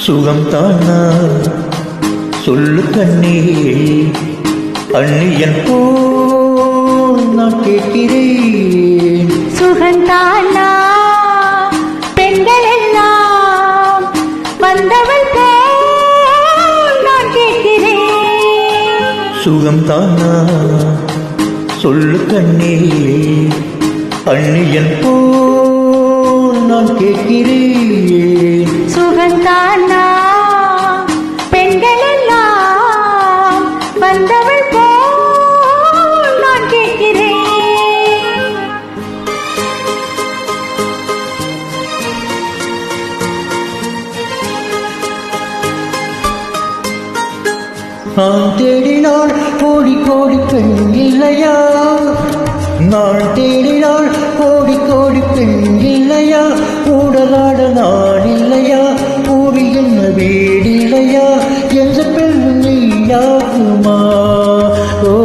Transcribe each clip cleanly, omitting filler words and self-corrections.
சுகம் தானா சொல்லு கண்ணே, அந்நியன் போல் நான் கேட்கிறேன். சுகந்தானா பெண்கள் எல்லாம் வந்தவள் போல் நான் கேட்கிறேன். சுகம் தானா சொல்லு கண்ணே, அந்நியன் போல் நான் கேட்கிறேன். சுகந்தானா பெண்கள் எல்லாம் வந்தவள் போல் நான் கேட்கிறேன். நான் தேடினால் கோடி கோடி பெண் இல்லையா, நான் தேடினால் கோடி கோடி பெண் இல்லையா, ஊடலாட நான் இல்லையா, ஊடி என்ன வீடில்லையா, எந்த பெண் நீயாகுமா? ஓ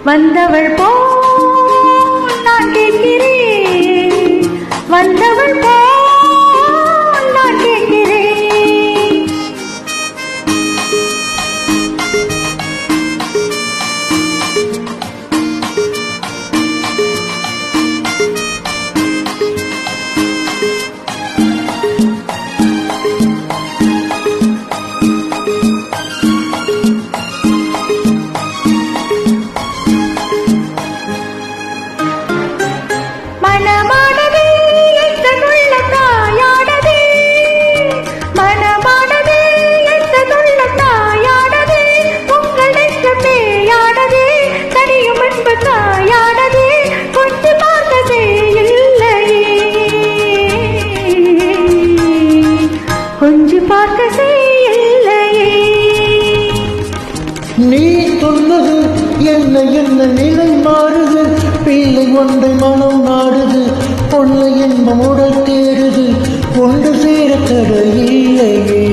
வந்தவள் போல் நான் கேட்கிறேன், வந்தவள் போல் நான் கேட்கிறேன். நீ சொன்னது என்ன என்ன நிலை மாறுது, பிள்ளை ஒன்றை மனம் நாடுது, பொண்ணை என்பம் உடல் தேடுது, ஒன்று சேர தடையில்லையே.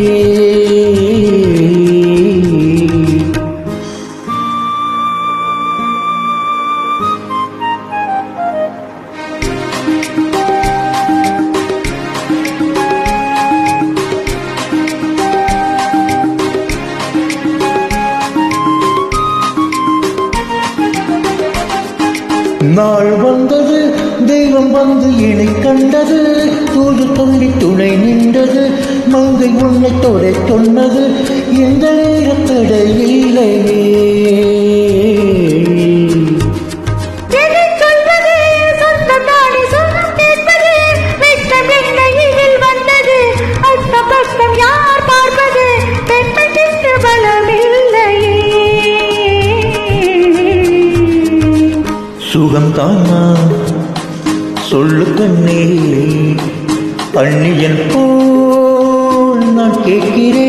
நாள் வந்தது, தெய்வம் வந்து என்னை கண்டது, தூது தொண்டி துணை நின்றது, மங்கை உன்னை தொலை சொன்னது, எந்த நேரத்தடையில்லையே. சுகம் தானா சொல்லு கண்ணே, அந்நியன் போல் நான் கேட்கிறேன்.